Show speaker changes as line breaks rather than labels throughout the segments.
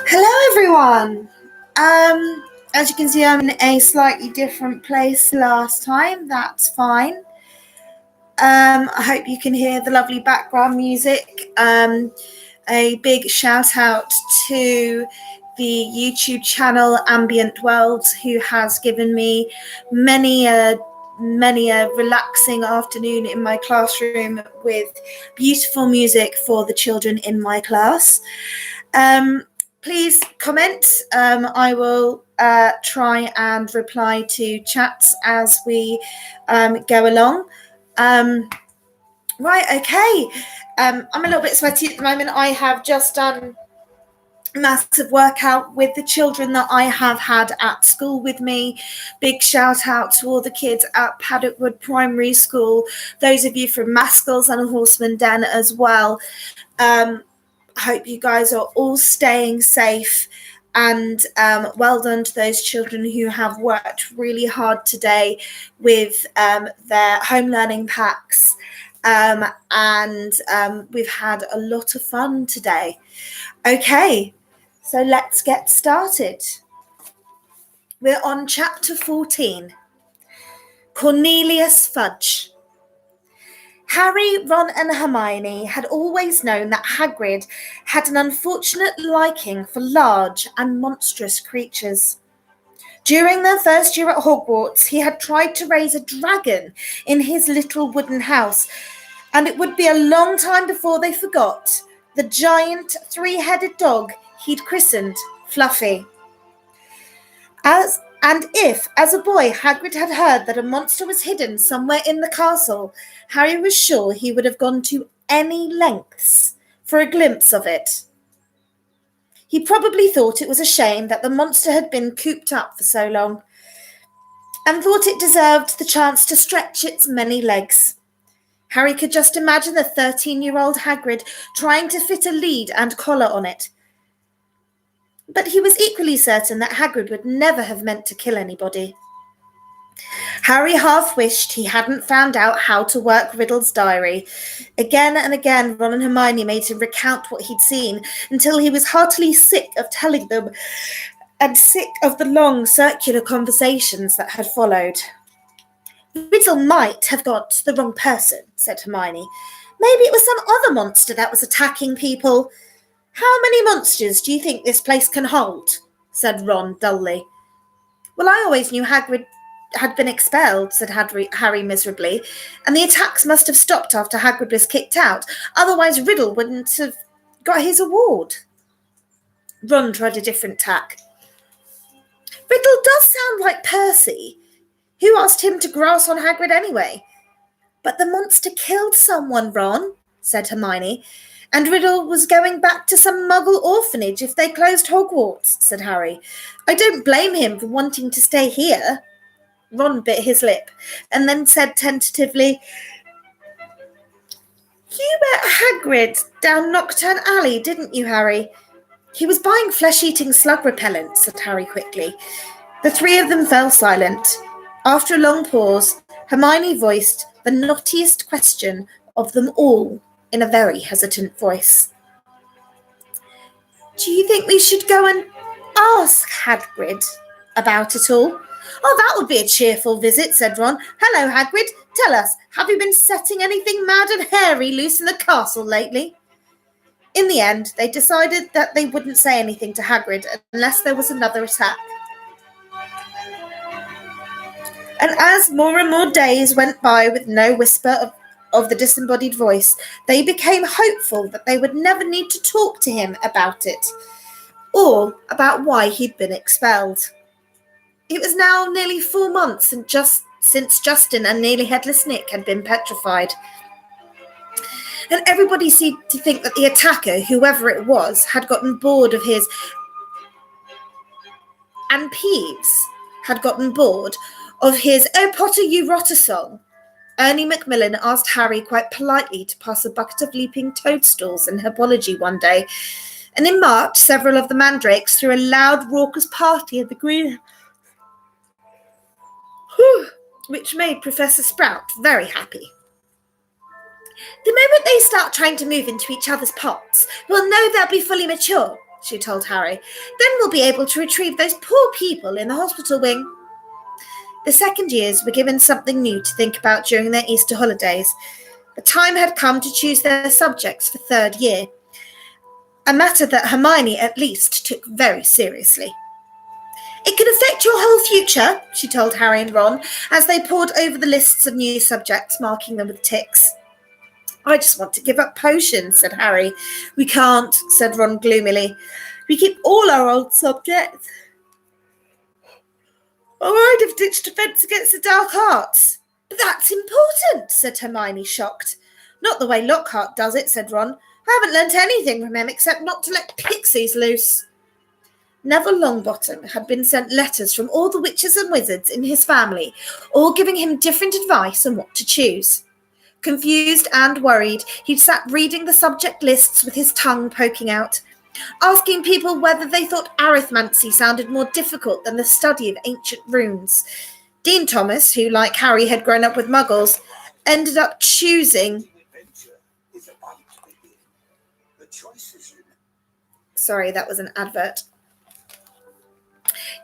Hello everyone! As you can see, I'm in a slightly different place last time. That's fine. I hope you can hear the lovely background music. A big shout out to the YouTube channel Ambient World, who has given me many a relaxing afternoon in my classroom with beautiful music for the children in my class. Please comment. I will try and reply to chats as we go along. Right, okay. I'm a little bit sweaty at the moment. I have just done a massive workout with the children that I have had at school with me. Big shout out to all the kids at Paddockwood Primary School, those of you from Maskell's and Horseman Den as well. I hope you guys are all staying safe, and well done to those children who have worked really hard today with their home learning packs, and we've had a lot of fun today. Okay, so let's get started. We're on chapter 14, Cornelius Fudge. Harry, Ron and Hermione had always known that Hagrid had an unfortunate liking for large and monstrous creatures. During their first year at Hogwarts, he had tried to raise a dragon in his little wooden house, and it would be a long time before they forgot the giant three-headed dog he'd christened Fluffy. If, as a boy, Hagrid had heard that a monster was hidden somewhere in the castle, Harry was sure he would have gone to any lengths for a glimpse of it. He probably thought it was a shame that the monster had been cooped up for so long, and thought it deserved the chance to stretch its many legs. Harry could just imagine the 13-year-old Hagrid trying to fit a lead and collar on it. But he was equally certain that Hagrid would never have meant to kill anybody. Harry half wished he hadn't found out how to work Riddle's diary. Again and again, Ron and Hermione made him recount what he'd seen, until he was heartily sick of telling them, and sick of the long circular conversations that had followed. Riddle might have got the wrong person, said Hermione. Maybe it was some other monster that was attacking people. How many monsters do you think this place can hold? Said Ron dully. Well, I always knew Hagrid had been expelled, said Harry miserably, and the attacks must have stopped after Hagrid was kicked out. Otherwise Riddle wouldn't have got his award. Ron tried a different tack. Riddle does sound like Percy. Who asked him to grass on Hagrid anyway? But the monster killed someone, Ron, said Hermione. And Riddle was going back to some muggle orphanage if they closed Hogwarts, said Harry. I don't blame him for wanting to stay here. Ron bit his lip and then said tentatively, You met Hagrid down Knockturn Alley, didn't you, Harry? He was buying flesh-eating slug repellent, said Harry quickly. The three of them fell silent. After a long pause, Hermione voiced the knottiest question of them all, in a very hesitant voice. Do you think we should go and ask Hagrid about it all? Oh, that would be a cheerful visit, said Ron. Hello, Hagrid. Tell us, have you been setting anything mad and hairy loose in the castle lately? In the end, they decided that they wouldn't say anything to Hagrid unless there was another attack. And as more and more days went by with no whisper of the disembodied voice, they became hopeful that they would never need to talk to him about it, or about why he'd been expelled. It was now nearly 4 months since Justin and Nearly Headless Nick had been petrified, and everybody seemed to think that the attacker, whoever it was, had gotten bored of his... And Peeves had gotten bored of his "Oh Potter, you rotter" song. Ernie Macmillan asked Harry quite politely to pass a bucket of leaping toadstools in herbology one day, and in March several of the mandrakes threw a loud, raucous party at the green, which made Professor Sprout very happy. The moment they start trying to move into each other's pots, we'll know they'll be fully mature, she told Harry. Then we'll be able to retrieve those poor people in the hospital wing. The second years were given something new to think about during their Easter holidays. The time had come to choose their subjects for third year, a matter that Hermione at least took very seriously. It could affect your whole future, she told Harry and Ron, as they pored over the lists of new subjects, marking them with ticks. I just want to give up potions, said Harry. We can't, said Ron gloomily. We keep all our old subjects. Or I'd have ditched Defence Against the Dark Arts. But that's important, said Hermione, shocked. Not the way Lockhart does it, said Ron. I haven't learnt anything from him except not to let pixies loose. Neville Longbottom had been sent letters from all the witches and wizards in his family, all giving him different advice on what to choose. Confused and worried, he'd sat reading the subject lists with his tongue poking out, asking people whether they thought arithmancy sounded more difficult than the study of ancient runes. Dean Thomas, who, like Harry, had grown up with muggles, ended up choosing... Sorry, that was an advert.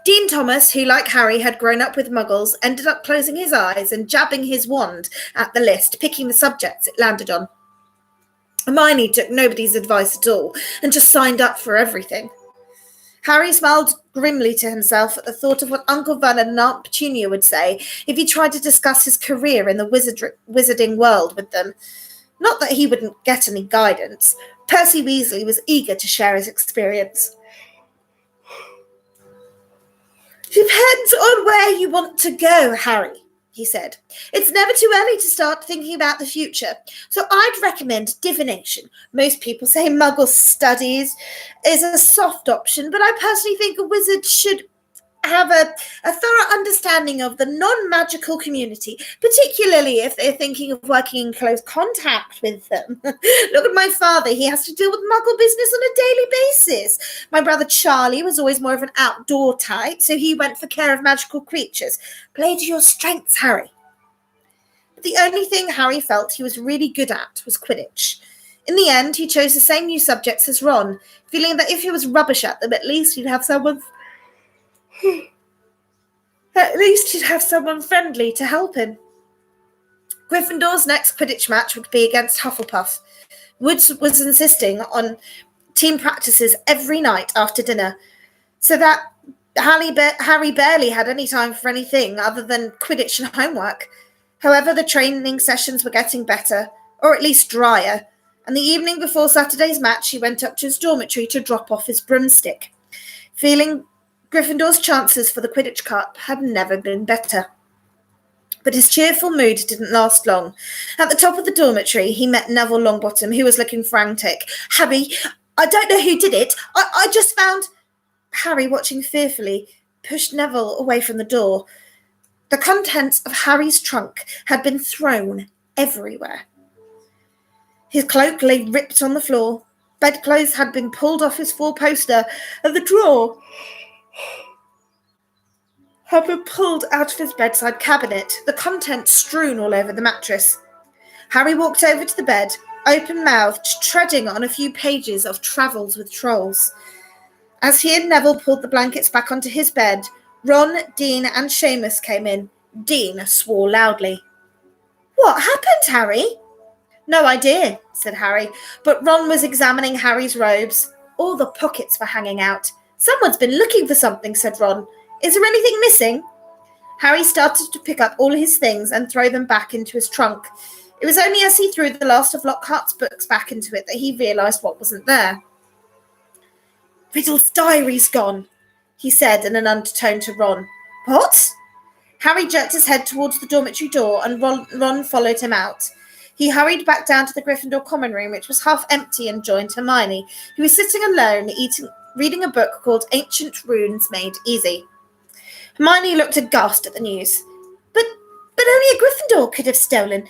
Dean Thomas, who, like Harry, had grown up with muggles, ended up closing his eyes and jabbing his wand at the list, picking the subjects it landed on. Hermione took nobody's advice at all and just signed up for everything. Harry smiled grimly to himself at the thought of what Uncle Vernon and Aunt Petunia would say if he tried to discuss his career in the wizarding world with them. Not that he wouldn't get any guidance. Percy Weasley was eager to share his experience. Depends on where you want to go, Harry, he said. It's never too early to start thinking about the future, so I'd recommend divination. Most people say Muggle studies is a soft option, but I personally think a wizard should have a thorough understanding of the non-magical community, particularly if they're thinking of working in close contact with them. Look at my father. He has to deal with Muggle business on a daily basis. My brother Charlie was always more of an outdoor type, so he went for care of magical creatures. Play to your strengths, Harry. But the only thing Harry felt he was really good at was Quidditch. In the end, he chose the same new subjects as Ron, feeling that if he was rubbish at them, at least he'd have someone friendly to help him. Gryffindor's next Quidditch match would be against Hufflepuff. Woods was insisting on team practices every night after dinner, so that Harry barely had any time for anything other than Quidditch and homework. However, the training sessions were getting better, or at least drier, and the evening before Saturday's match he went up to his dormitory to drop off his broomstick, feeling Gryffindor's chances for the Quidditch Cup had never been better. But his cheerful mood didn't last long. At the top of the dormitory, he met Neville Longbottom, who was looking frantic. Harry, I don't know who did it. I just found... Harry, watching fearfully, pushed Neville away from the door. The contents of Harry's trunk had been thrown everywhere. His cloak lay ripped on the floor. Bedclothes had been pulled off his four-poster, and the drawer had been pulled out of his bedside cabinet, the contents strewn all over the mattress. Harry walked over to the bed, open-mouthed, treading on a few pages of Travels with Trolls. As he and Neville pulled the blankets back onto his bed, Ron, Dean, and Seamus came in. Dean swore loudly. What happened, Harry? No idea, said Harry, but Ron was examining Harry's robes. All the pockets were hanging out. Someone's been looking for something, said Ron. Is there anything missing? Harry started to pick up all his things and throw them back into his trunk. It was only as he threw the last of Lockhart's books back into it that he realised what wasn't there. Riddle's diary's gone, he said in an undertone to Ron. What? Harry jerked his head towards the dormitory door and Ron followed him out. He hurried back down to the Gryffindor common room, which was half empty, and joined Hermione, who was sitting alone reading a book called Ancient Runes Made Easy. Hermione looked aghast at the news. But only a Gryffindor could have stolen.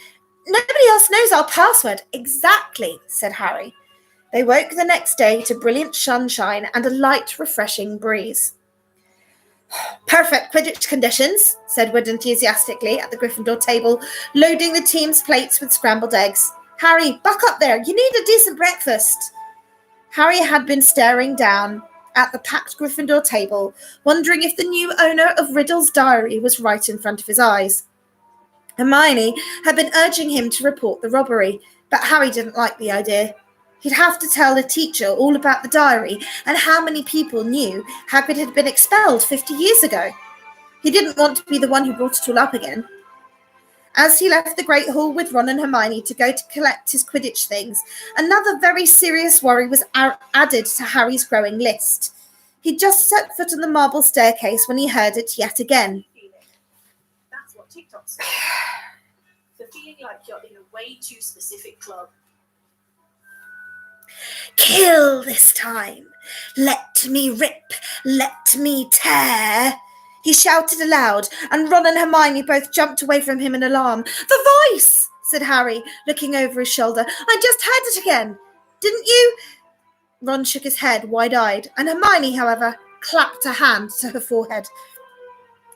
Nobody else knows our password. Exactly, said Harry. They woke the next day to brilliant sunshine and a light, refreshing breeze. Perfect Quidditch conditions, said Wood enthusiastically at the Gryffindor table, loading the team's plates with scrambled eggs. Harry, back up there. You need a decent breakfast. Harry had been staring down at the packed Gryffindor table, wondering if the new owner of Riddle's diary was right in front of his eyes. Hermione had been urging him to report the robbery, but Harry didn't like the idea. He'd have to tell the teacher all about the diary and how many people knew Hagrid had been expelled 50 years ago. He didn't want to be the one who brought it all up again. As he left the Great Hall with Ron and Hermione to go to collect his Quidditch things, another very serious worry was added to Harry's growing list. He'd just set foot on the marble staircase when he heard it yet again.
That's what TikTok says. For feeling like you're in a way too specific club.
Kill this time. Let me rip. Let me tear. He shouted aloud, and Ron and Hermione both jumped away from him in alarm. The voice, said Harry, looking over his shoulder. I just heard it again. Didn't you? Ron shook his head, wide-eyed, and Hermione, however, clapped a hand to her forehead.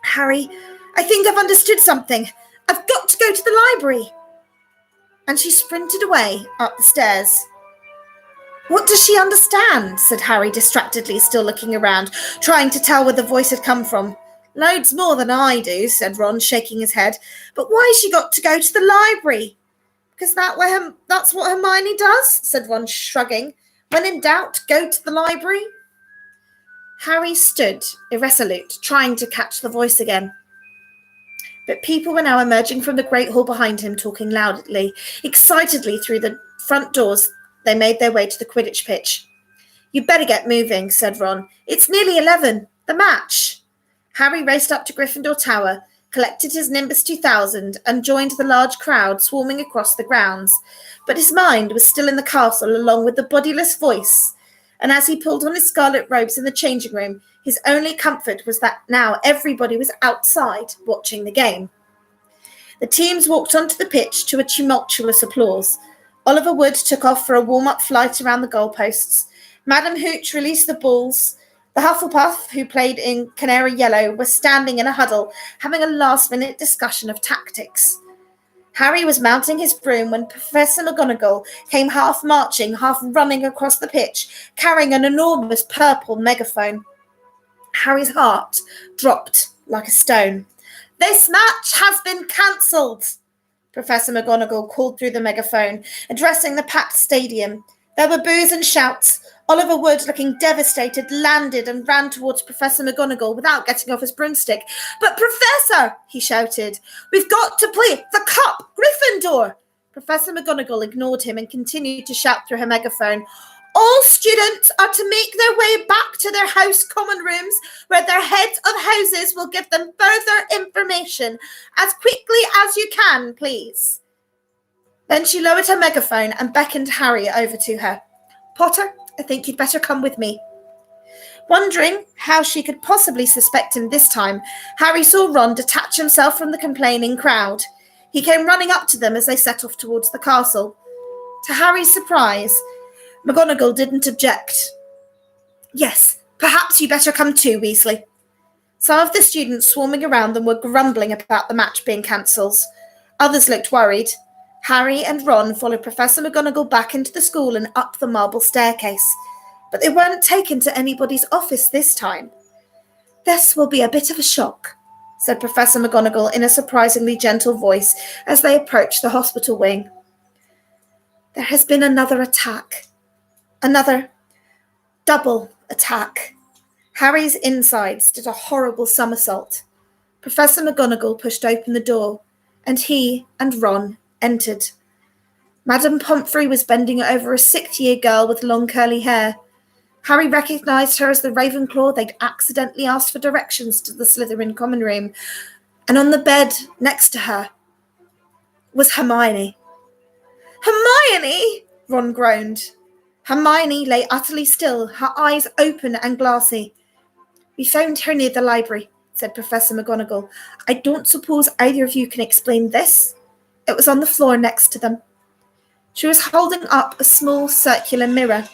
Harry, I think I've understood something. I've got to go to the library. And she sprinted away up the stairs. What does she understand? Said Harry distractedly, still looking around, trying to tell where the voice had come from. Loads more than I do, said Ron, shaking his head. But why's she got to go to the library? Because that's what Hermione does, said Ron, shrugging. When in doubt, go to the library. Harry stood, irresolute, trying to catch the voice again. But people were now emerging from the Great Hall behind him, talking loudly, excitedly through the front doors. They made their way to the Quidditch pitch. You'd better get moving, said Ron. It's nearly 11. The match. Harry raced up to Gryffindor Tower, collected his Nimbus 2000, and joined the large crowd swarming across the grounds. But his mind was still in the castle along with the bodiless voice. And as he pulled on his scarlet robes in the changing room, his only comfort was that now everybody was outside watching the game. The teams walked onto the pitch to a tumultuous applause. Oliver Wood took off for a warm-up flight around the goalposts. Madam Hooch released the balls. The Hufflepuff, who played in Canary Yellow, were standing in a huddle, having a last-minute discussion of tactics. Harry was mounting his broom when Professor McGonagall came half marching, half running across the pitch, carrying an enormous purple megaphone. Harry's heart dropped like a stone. This match has been cancelled, Professor McGonagall called through the megaphone, addressing the packed stadium. There were boos and shouts. Oliver Wood, looking devastated, landed and ran towards Professor McGonagall without getting off his broomstick. But Professor, he shouted, we've got to play the Cup, Gryffindor. Professor McGonagall ignored him and continued to shout through her megaphone. All students are to make their way back to their house common rooms where their heads of houses will give them further information as quickly as you can, please. Then she lowered her megaphone and beckoned Harry over to her. Potter, I think you'd better come with me. Wondering how she could possibly suspect him this time, Harry saw Ron detach himself from the complaining crowd. He came running up to them as they set off towards the castle. To Harry's surprise, McGonagall didn't object. Yes, perhaps you better come too, Weasley. Some of the students swarming around them were grumbling about the match being cancelled. Others looked worried. Harry and Ron followed Professor McGonagall back into the school and up the marble staircase. But they weren't taken to anybody's office this time. This will be a bit of a shock, said Professor McGonagall in a surprisingly gentle voice as they approached the hospital wing. There has been another attack. Another double attack. Harry's insides did a horrible somersault. Professor McGonagall pushed open the door, and he and Ron entered. Madame Pomfrey was bending over a 6-year girl with long curly hair. Harry recognised her as the Ravenclaw they'd accidentally asked for directions to the Slytherin common room, and on the bed next to her was Hermione. Hermione! Ron groaned. Hermione lay utterly still, her eyes open and glassy. We found her near the library, said Professor McGonagall. I don't suppose either of you can explain this? It was on the floor next to them. She was holding up a small circular mirror.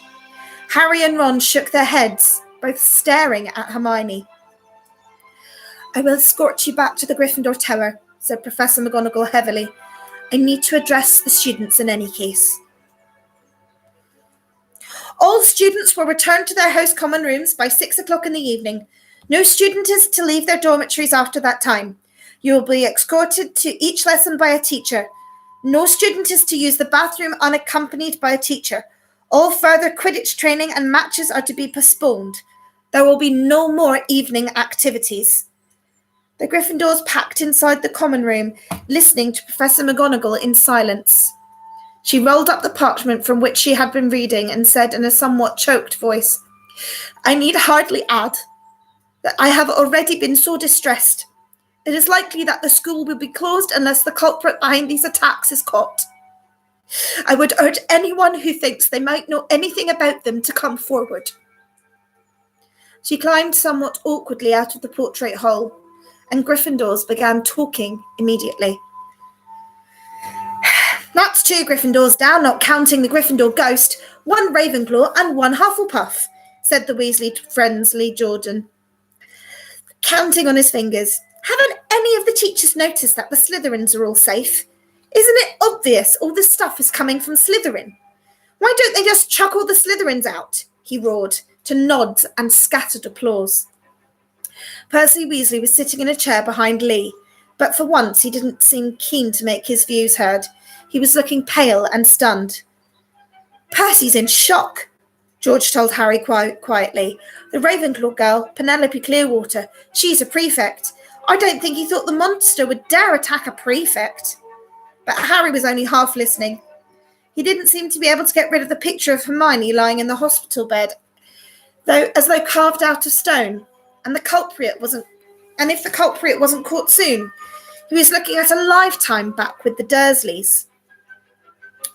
Harry and Ron shook their heads, both staring at Hermione. I will escort you back to the Gryffindor Tower, said Professor McGonagall heavily. I need to address the students in any case. All students will return to their house common rooms by 6 o'clock in the evening. No student is to leave their dormitories after that time. You will be escorted to each lesson by a teacher. No student is to use the bathroom unaccompanied by a teacher. All further Quidditch training and matches are to be postponed. There will be no more evening activities. The Gryffindors packed inside the common room, listening to Professor McGonagall in silence. She rolled up the parchment from which she had been reading and said in a somewhat choked voice, I need hardly add that I have already been so distressed. It is likely that the school will be closed unless the culprit behind these attacks is caught. I would urge anyone who thinks they might know anything about them to come forward. She climbed somewhat awkwardly out of the portrait hole, and Gryffindors began talking immediately. That's 2 Gryffindors down, not counting the Gryffindor ghost, 1 Ravenclaw and 1 Hufflepuff, said the Weasley friends Lee Jordan, counting on his fingers. Haven't any of the teachers noticed that the Slytherins are all safe? Isn't it obvious all this stuff is coming from Slytherin? Why don't they just chuck all the Slytherins out? He roared, to nods and scattered applause. Percy Weasley was sitting in a chair behind Lee, but for once he didn't seem keen to make his views heard. He was looking pale and stunned. Percy's in shock, George told Harry quietly. The Ravenclaw girl, Penelope Clearwater, she's a prefect. I don't think he thought the monster would dare attack a prefect. But Harry was only half listening. He didn't seem to be able to get rid of the picture of Hermione lying in the hospital bed, as though carved out of stone. And if the culprit wasn't caught soon, he was looking at a lifetime back with the Dursleys.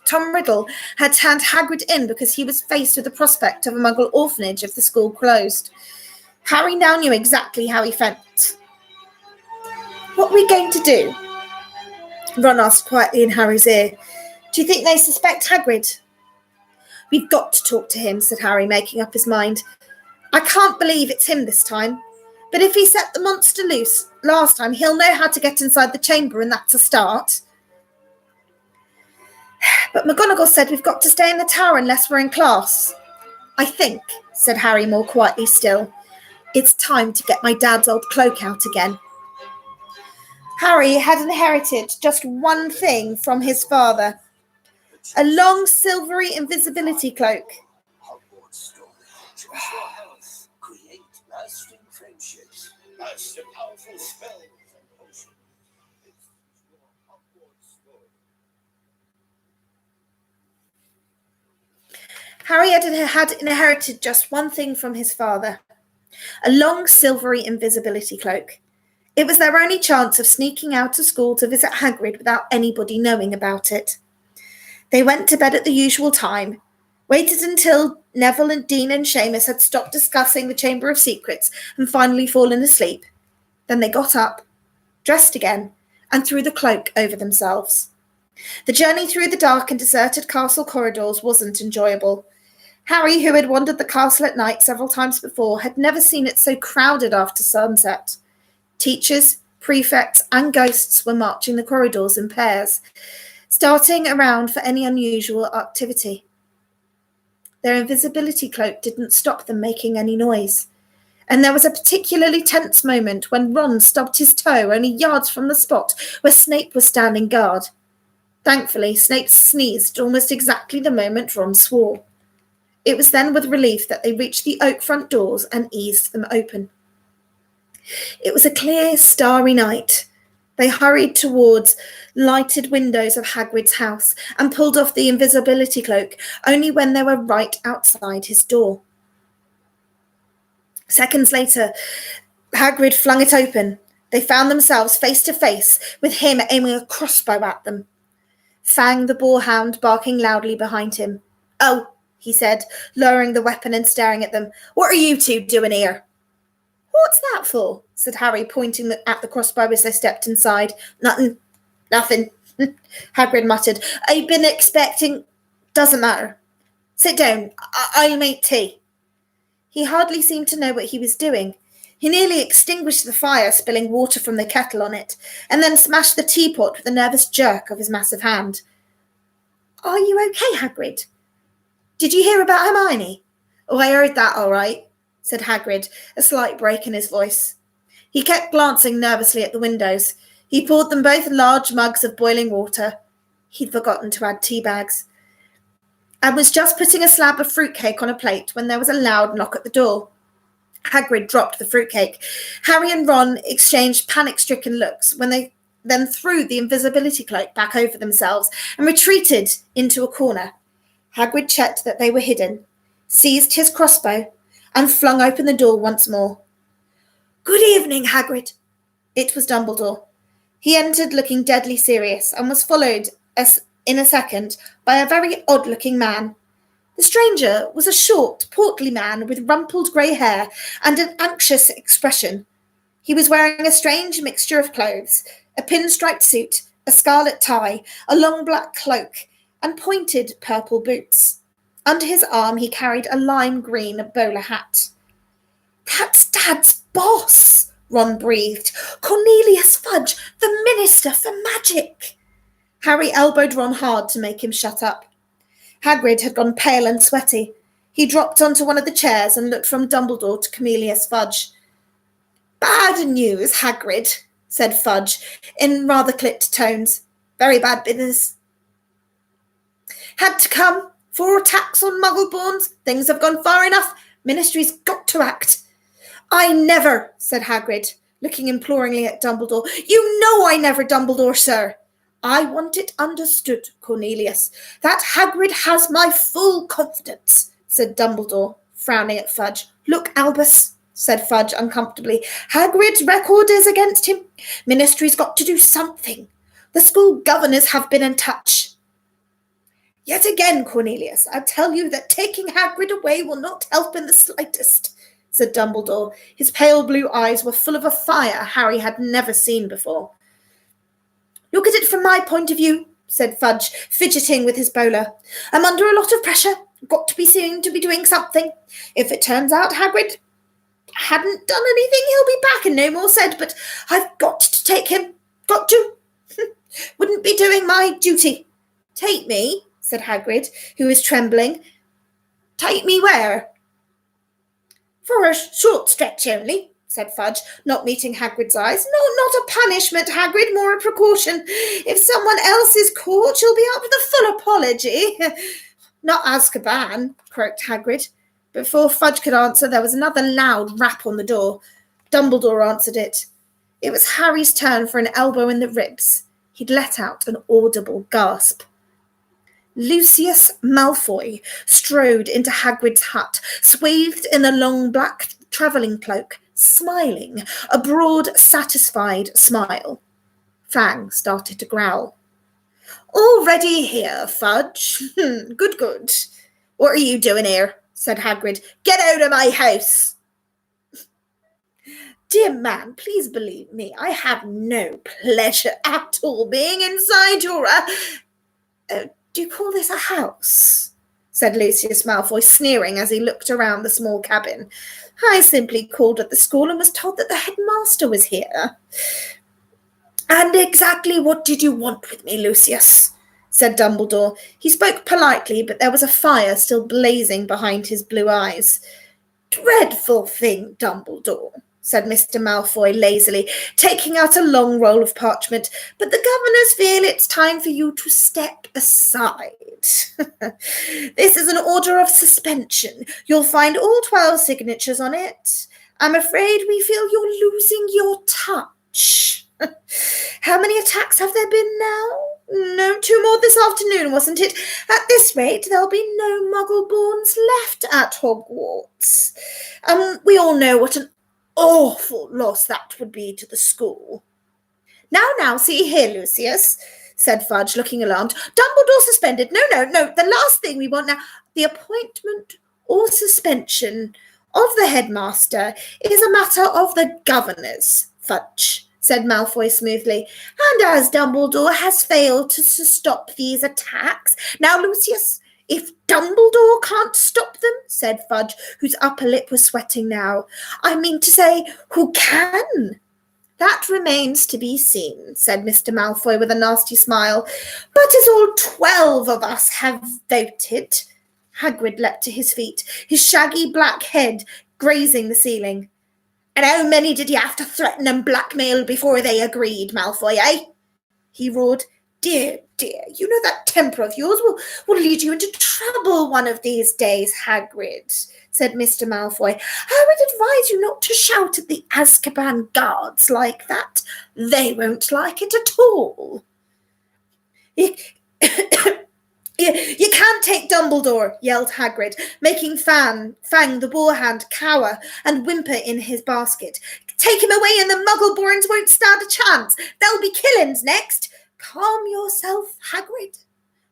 Tom Riddle had turned Hagrid in because he was faced with the prospect of a Muggle orphanage if the school closed. Harry now knew exactly how he felt. What are we going to do? Ron asked quietly in Harry's ear. Do you think they suspect Hagrid? We've got to talk to him, said Harry, making up his mind. I can't believe it's him this time. But if he set the monster loose last time, he'll know how to get inside the chamber, and that's a start. But McGonagall said we've got to stay in the tower unless we're in class. I think, said Harry more quietly still, it's time to get my dad's old cloak out again. Harry had inherited just one thing from his father, a long silvery invisibility cloak.
Hogwarts story. Choose your health. Create lasting friendships. Master powerful spells and potions. It's your Hogwarts story.
Harry had inherited just one thing from his father, a long silvery invisibility cloak. It was their only chance of sneaking out of school to visit Hagrid without anybody knowing about it. They went to bed at the usual time, waited until Neville and Dean and Seamus had stopped discussing the Chamber of Secrets and finally fallen asleep. Then they got up, dressed again, and threw the cloak over themselves. The journey through the dark and deserted castle corridors wasn't enjoyable. Harry, who had wandered the castle at night several times before, had never seen it so crowded after sunset. Teachers, prefects, and ghosts were marching the corridors in pairs, starting around for any unusual activity. Their invisibility cloak didn't stop them making any noise, and there was a particularly tense moment when Ron stubbed his toe only yards from the spot where Snape was standing guard. Thankfully, Snape sneezed almost exactly the moment Ron swore. It was then with relief that they reached the oak front doors and eased them open. It was a clear, starry night. They hurried towards lighted windows of Hagrid's house and pulled off the invisibility cloak only when they were right outside his door. Seconds later, Hagrid flung it open. They found themselves face to face with him aiming a crossbow at them. Fang the boarhound barking loudly behind him. "Oh," he said, lowering the weapon and staring at them. "What are you two doing here?" "What's that for?" said Harry, pointing at the crossbow as they stepped inside. Nothing. Hagrid muttered. "I've been expecting—" "Doesn't matter. Sit down. I'll make tea." He hardly seemed to know what he was doing. He nearly extinguished the fire, spilling water from the kettle on it, and then smashed the teapot with a nervous jerk of his massive hand. "Are you okay, Hagrid? Did you hear about Hermione?" "Oh, I heard that, all right," said Hagrid, a slight break in his voice. He kept glancing nervously at the windows. He poured them both large mugs of boiling water. He'd forgotten to add tea bags. And was just putting a slab of fruitcake on a plate when there was a loud knock at the door. Hagrid dropped the fruitcake. Harry and Ron exchanged panic-stricken looks when they then threw the invisibility cloak back over themselves and retreated into a corner. Hagrid checked that they were hidden, seized his crossbow, and flung open the door once more. "Good evening, Hagrid." It was Dumbledore. He entered looking deadly serious and was followed in a second by a very odd-looking man. The stranger was a short, portly man with rumpled grey hair and an anxious expression. He was wearing a strange mixture of clothes, a pinstriped suit, a scarlet tie, a long black cloak, and pointed purple boots. Under his arm he carried a lime green bowler hat. "That's Dad's boss," Ron breathed. "Cornelius Fudge, the Minister for Magic." Harry elbowed Ron hard to make him shut up. Hagrid had gone pale and sweaty. He dropped onto one of the chairs and looked from Dumbledore to Cornelius Fudge. "Bad news, Hagrid," said Fudge in rather clipped tones. "Very bad business. Had to come. 4 attacks on Muggleborns. Things have gone far enough. Ministry's got to act." "I never," said Hagrid, looking imploringly at Dumbledore. "You know I never, Dumbledore, sir." "I want it understood, Cornelius, that Hagrid has my full confidence," said Dumbledore, frowning at Fudge. "Look, Albus," said Fudge uncomfortably, "Hagrid's record is against him. Ministry's got to do something. The school governors have been in touch." "Yet again, Cornelius, I tell you that taking Hagrid away will not help in the slightest," said Dumbledore. His pale blue eyes were full of a fire Harry had never seen before. "Look at it from my point of view," said Fudge, fidgeting with his bowler. "I'm under a lot of pressure. Got to be seen to be doing something. If it turns out Hagrid hadn't done anything, he'll be back and no more said, but I've got to take him. Got to. Wouldn't be doing my duty." "Take me?" said Hagrid, who was trembling. "Take me where?" "For a short stretch only," said Fudge, not meeting Hagrid's eyes. "No, not a punishment, Hagrid, more a precaution. If someone else is caught, you'll be up with a full apology." "Not Azkaban," croaked Hagrid. Before Fudge could answer, there was another loud rap on the door. Dumbledore answered it. It was Harry's turn for an elbow in the ribs. He'd let out an audible gasp. Lucius Malfoy strode into Hagrid's hut, swathed in a long black travelling cloak, smiling, a broad, satisfied smile. Fang started to growl. "Already here, Fudge? Good, good. What are you doing here?" said Hagrid. "Get out of my house!" "Dear man, please believe me, I have no pleasure at all being inside your... do you call this a house?" said Lucius Malfoy, sneering as he looked around the small cabin. "I simply called at the school and was told that the headmaster was here." "And exactly what did you want with me, Lucius?" said Dumbledore. He spoke politely, but there was a fire still blazing behind his blue eyes. "Dreadful thing, Dumbledore," said Mr. Malfoy lazily, taking out a long roll of parchment, "but the governors feel it's time for you to step aside. This is an order of suspension. You'll find all 12 signatures on it. I'm afraid we feel you're losing your touch." "How many attacks have there been now?" "No, 2 more this afternoon, wasn't it? At this rate, there'll be no Muggleborns left at Hogwarts. We all know what an awful loss that would be to the school." Now, see here, Lucius," said Fudge, looking alarmed. "Dumbledore suspended. No. The last thing we want now, the appointment or suspension of the headmaster is a matter of the governors, Fudge," said Malfoy smoothly. "And as Dumbledore has failed to stop these attacks... Now, Lucius, If Dumbledore can't stop them, said Fudge, whose upper lip was sweating now. I mean to say, who can? That remains to be seen, said Mr. Malfoy with a nasty smile. But as all 12 of us have voted, Hagrid leapt to his feet, his shaggy black head grazing the ceiling. And how many did you have to threaten and blackmail before they agreed, Malfoy, eh? He roared. Dear, you know that temper of yours will lead you into trouble one of these days, Hagrid, said Mr. Malfoy. I would advise you not to shout at the Azkaban guards like that. They won't like it at all. You can't take Dumbledore, yelled Hagrid, making Fang the Boarhound cower and whimper in his basket. Take him away and the Muggleborns won't stand a chance. There'll be killings next. Calm yourself, Hagrid,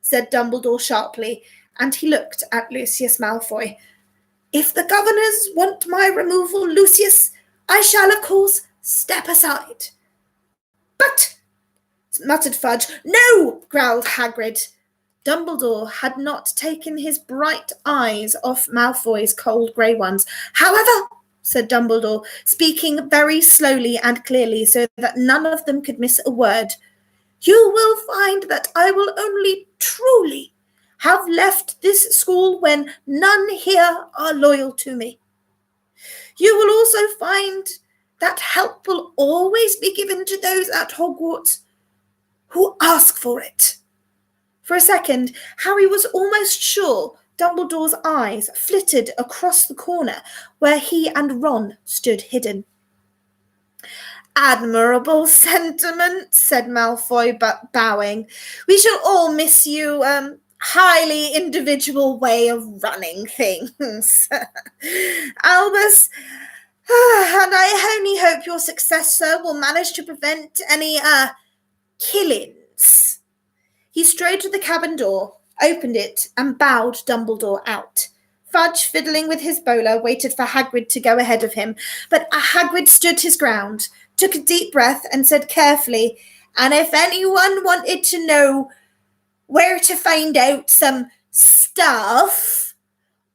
said Dumbledore sharply, and he looked at Lucius Malfoy. If the governors want my removal, Lucius, I shall, of course, step aside. But, muttered Fudge. No, growled Hagrid. Dumbledore had not taken his bright eyes off Malfoy's cold grey ones. However, said Dumbledore, speaking very slowly and clearly so that none of them could miss a word, you will find that I will only truly have left this school when none here are loyal to me. You will also find that help will always be given to those at Hogwarts who ask for it. For a second, Harry was almost sure Dumbledore's eyes flitted across the corner where he and Ron stood hidden. Admirable sentiment, said Malfoy, but bowing. We shall all miss you, highly individual way of running things. Albus, and I only hope your successor will manage to prevent any, killings. He strode to the cabin door, opened it, and bowed Dumbledore out. Fudge, fiddling with his bowler, waited for Hagrid to go ahead of him, but Hagrid stood his ground, took a deep breath, and said carefully, and if anyone wanted to know where to find out some stuff,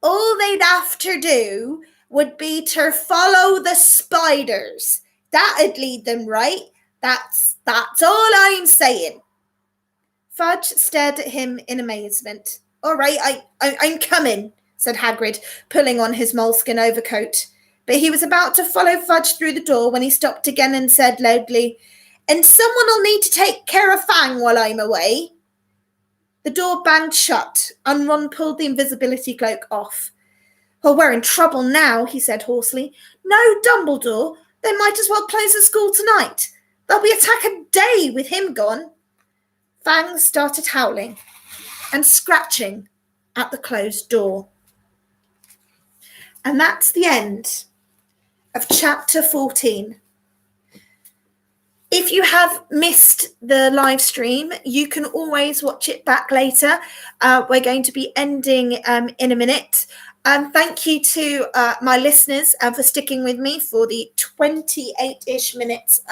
all they'd have to do would be to follow the spiders. That'd lead them right. That's all I'm saying. Fudge stared at him in amazement. All right, I'm coming, said Hagrid, pulling on his moleskin overcoat. But he was about to follow Fudge through the door when he stopped again and said loudly, and someone will need to take care of Fang while I'm away. The door banged shut, and Ron pulled the invisibility cloak off. Well, we're in trouble now, he said hoarsely. No, Dumbledore, they might as well close the school tonight. There'll be attack a day with him gone. Fang started howling and scratching at the closed door. And that's the end of chapter 14. If you have missed the live stream, you can always watch it back later. We're going to be ending in a minute. Thank you to my listeners for sticking with me for the 28-ish minutes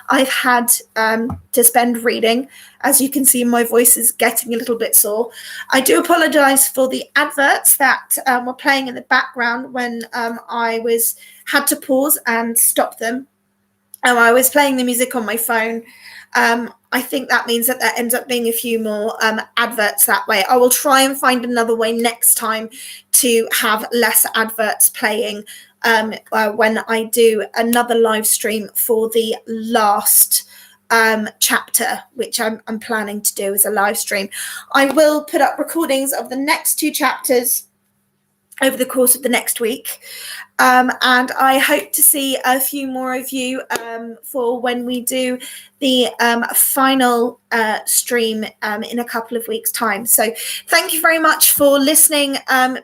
I've had to spend reading. As you can see, my voice is getting a little bit sore. I do apologise for the adverts that were playing in the background when I had to pause and stop them. I was playing the music on my phone. I think that means that there ends up being a few more adverts that way. I will try and find another way next time to have less adverts playing when I do another live stream for the last chapter, which I'm planning to do as a live stream. I will put up recordings of the next two chapters over the course of the next week. And I hope to see a few more of you for when we do the final stream in a couple of weeks' time. So thank you very much for listening.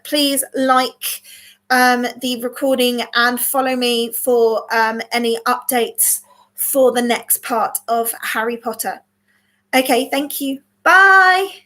Please like the recording and follow me for any updates for the next part of Harry Potter. Okay, thank you. Bye.